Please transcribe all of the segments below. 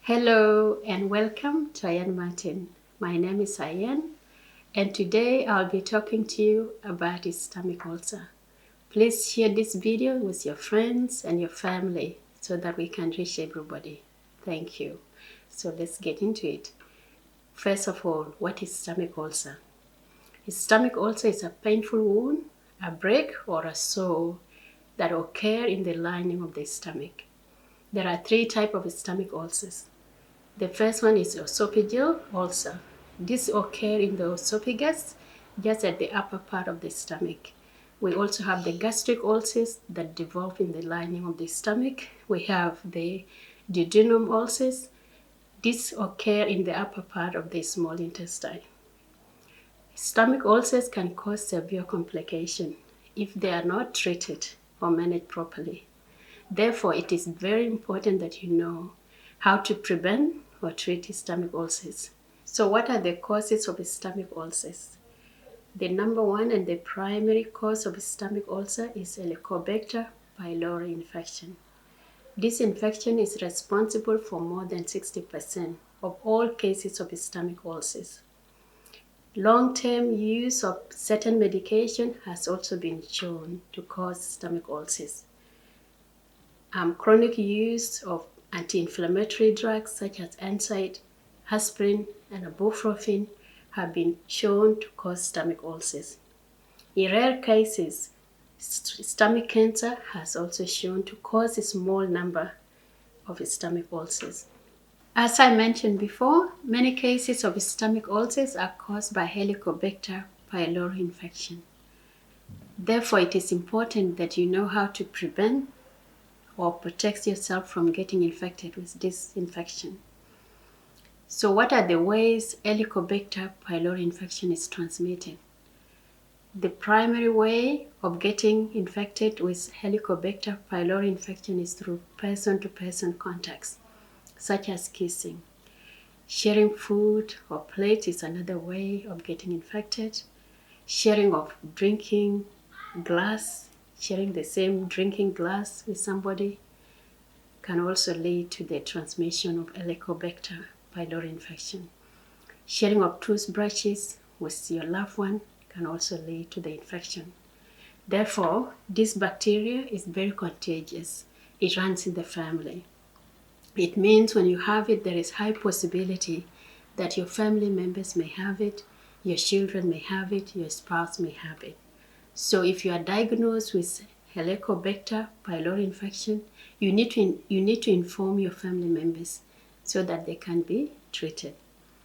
Hello and welcome to Ayan Martin. My name is Ayan and today I'll be talking to you about stomach ulcer. Please share this video with your friends and your family so that we can reach everybody. Thank you. So let's get into it. First of all, what is stomach ulcer? A stomach ulcer is a painful wound, a break or a sore that occur in the lining of the stomach. There are three types of stomach ulcers. The first one is esophageal ulcer. This occurs in the esophagus, just at the upper part of the stomach. We also have the gastric ulcers that develop in the lining of the stomach. We have the duodenum ulcers. These occur in the upper part of the small intestine. Stomach ulcers can cause severe complications if they are not treated or managed properly. Therefore, it is very important that you know how to prevent or treat stomach ulcers. So what are the causes of stomach ulcers? The number one and the primary cause of stomach ulcer is Helicobacter pylori infection. This infection is responsible for more than 60% of all cases of stomach ulcers. Long-term use of certain medication has also been shown to cause stomach ulcers. Chronic use of anti-inflammatory drugs such as NSAID, aspirin, and ibuprofen have been shown to cause stomach ulcers. In rare cases, stomach cancer has also shown to cause a small number of stomach ulcers. As I mentioned before, many cases of stomach ulcers are caused by Helicobacter pylori infection. Therefore, it is important that you know how to prevent or protect yourself from getting infected with this infection. So what are the ways Helicobacter pylori infection is transmitted? The primary way of getting infected with Helicobacter pylori infection is through person-to-person contacts, such as kissing. Sharing food or plate is another way of getting infected. Sharing of drinking glass, sharing the same drinking glass with somebody can also lead to the transmission of Helicobacter pylori infection. Sharing of toothbrushes with your loved one can also lead to the infection. Therefore, this bacteria is very contagious. It runs in the family. It means when you have it, there is high possibility that your family members may have it, your children may have it, your spouse may have it. So if you are diagnosed with Helicobacter pylori infection, you need to inform your family members so that they can be treated.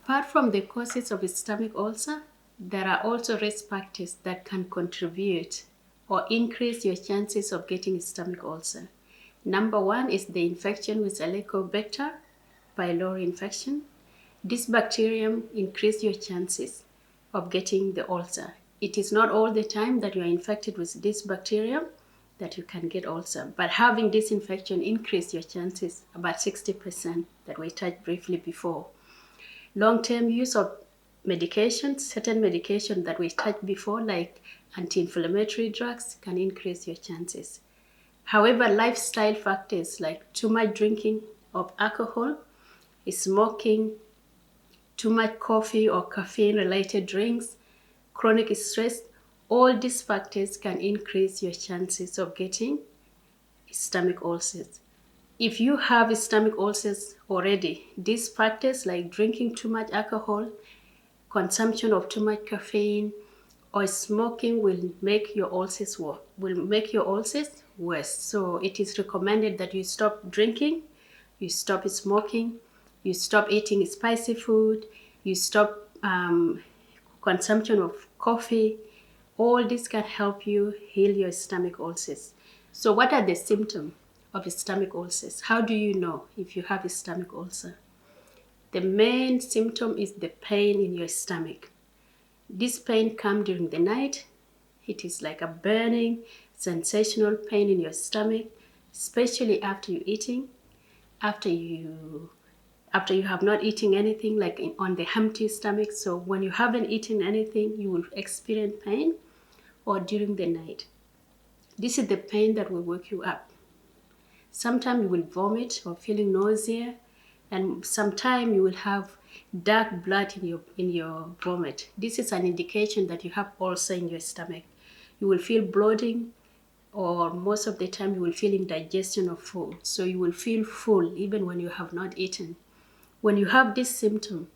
Apart from the causes of stomach ulcer, there are also risk factors that can contribute or increase your chances of getting stomach ulcer. Number one is the infection with Helicobacter pylori infection. This bacterium increases your chances of getting the ulcer. It is not all the time that you are infected with this bacterium that you can get ulcer, but having this infection increases your chances about 60% that we touched briefly before. Long-term use of medications, certain medications that we touched before, like anti-inflammatory drugs, can increase your chances. However, lifestyle factors like too much drinking of alcohol, smoking, too much coffee or caffeine-related drinks, chronic stress, all these factors can increase your chances of getting stomach ulcers. If you have stomach ulcers already, these factors like drinking too much alcohol, consumption of too much caffeine, or smoking will make your ulcers worse. So it is recommended that you stop drinking, you stop smoking, you stop eating spicy food, you stop consumption of coffee. All this can help you heal your stomach ulcers. So what are the symptoms of stomach ulcers? How do you know if you have a stomach ulcer? The main symptom is the pain in your stomach. This pain comes during the night. It is like a burning, sensational pain in your stomach, especially after you're eating, after you have not eaten anything, like on the empty stomach. So when you haven't eaten anything, you will experience pain, or during the night. This is the pain that will wake you up. Sometimes you will vomit or feeling nausea, and sometimes you will have dark blood in your vomit. This is an indication that you have ulcer in your stomach. You will feel bloating, or most of the time you will feel indigestion of food. So you will feel full even when you have not eaten. When you have this symptom,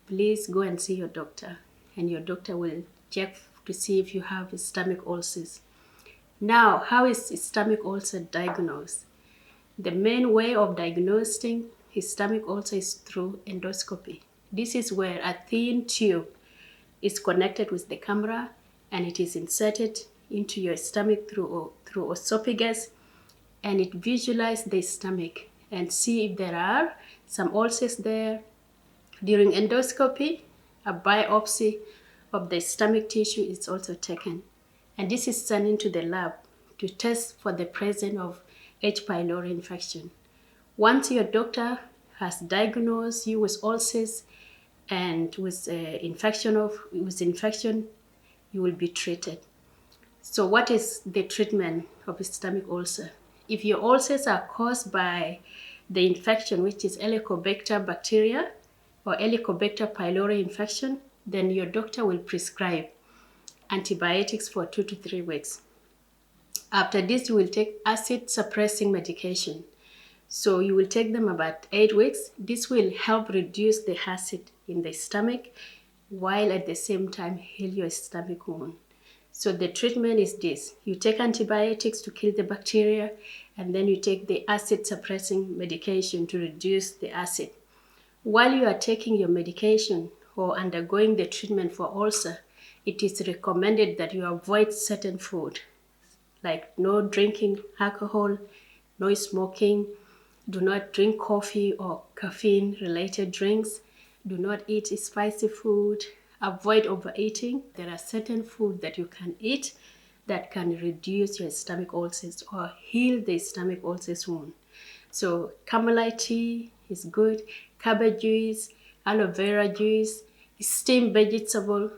please go and see your doctor, and your doctor will check to see if you have stomach ulcers. Now, how is stomach ulcer diagnosed? The main way of diagnosing stomach ulcer is through endoscopy. This is where a thin tube is connected with the camera, and it is inserted into your stomach through esophagus, and it visualizes the stomach and see if there are some ulcers there. During endoscopy, a biopsy of the stomach tissue is also taken, and this is sent into the lab to test for the presence of H. pylori infection. Once your doctor has diagnosed you with ulcers and with infection, you will be treated. So what is the treatment of a stomach ulcer? If your ulcers are caused by the infection, which is Helicobacter bacteria or Helicobacter pylori infection, then your doctor will prescribe antibiotics for 2 to 3 weeks. After this, you will take acid suppressing medication. So you will take them about 8 weeks. This will help reduce the acid in the stomach while at the same time heal your stomach wound. So the treatment is this: you take antibiotics to kill the bacteria, and then you take the acid suppressing medication to reduce the acid. While you are taking your medication or undergoing the treatment for ulcer, it is recommended that you avoid certain food, like no drinking alcohol, no smoking, do not drink coffee or caffeine related drinks, do not eat spicy food, avoid overeating. There are certain food that you can eat that can reduce your stomach ulcers or heal the stomach ulcers wound. So chamomile tea is good, cabbage juice, aloe vera juice, steamed vegetable,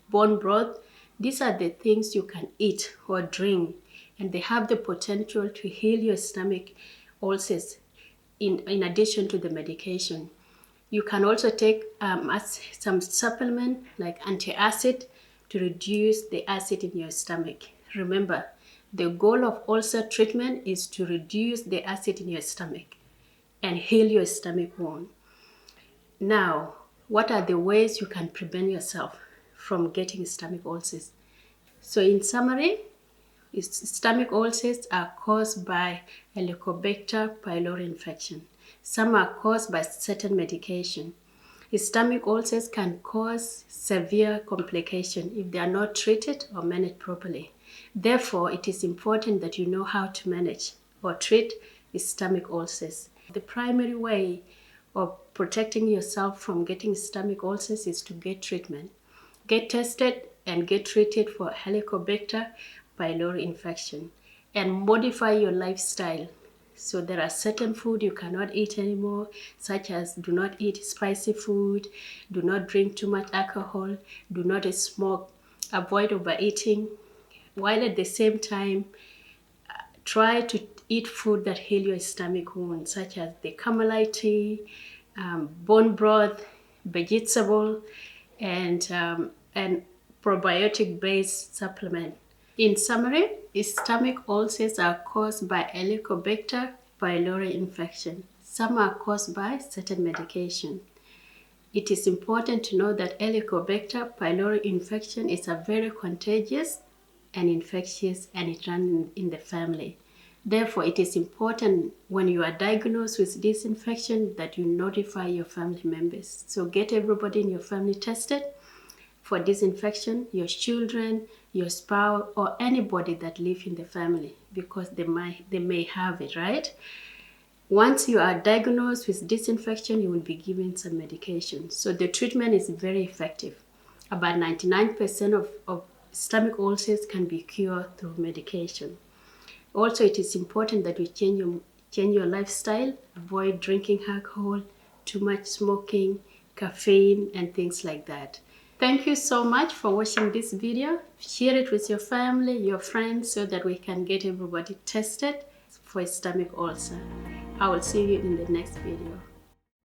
bone broth. These are the things you can eat or drink, and they have the potential to heal your stomach ulcers in addition to the medication. You can also take some supplement like antacid to reduce the acid in your stomach. Remember, the goal of ulcer treatment is to reduce the acid in your stomach and heal your stomach wound. Now, what are the ways you can prevent yourself from getting stomach ulcers? So in summary, stomach ulcers are caused by Helicobacter pylori infection. Some are caused by certain medication. Stomach ulcers can cause severe complications if they are not treated or managed properly. Therefore, it is important that you know how to manage or treat stomach ulcers. The primary way of protecting yourself from getting stomach ulcers is to get treatment. Get tested and get treated for Helicobacter pylori infection, and modify your lifestyle. So there are certain food you cannot eat anymore, such as do not eat spicy food, do not drink too much alcohol, do not smoke, avoid overeating, while at the same time try to eat food that heal your stomach wounds, such as the chamomile tea, bone broth, vegetable, and probiotic-based supplement. In summary, stomach ulcers are caused by Helicobacter pylori infection. Some are caused by certain medication. It is important to know that Helicobacter pylori infection is a very contagious and infectious, and it runs in the family. Therefore, it is important when you are diagnosed with this infection that you notify your family members. So get everybody in your family tested for this infection, your children, your spouse, or anybody that lives in the family, because they may have it, right? Once you are diagnosed with this infection, you will be given some medication. So the treatment is very effective. About 99% of stomach ulcers can be cured through medication. Also, it is important that you change your lifestyle, avoid drinking alcohol, too much smoking, caffeine, and things like that. Thank you so much for watching this video. Share it with your family, your friends, so that we can get everybody tested for stomach ulcer. I will see you in the next video.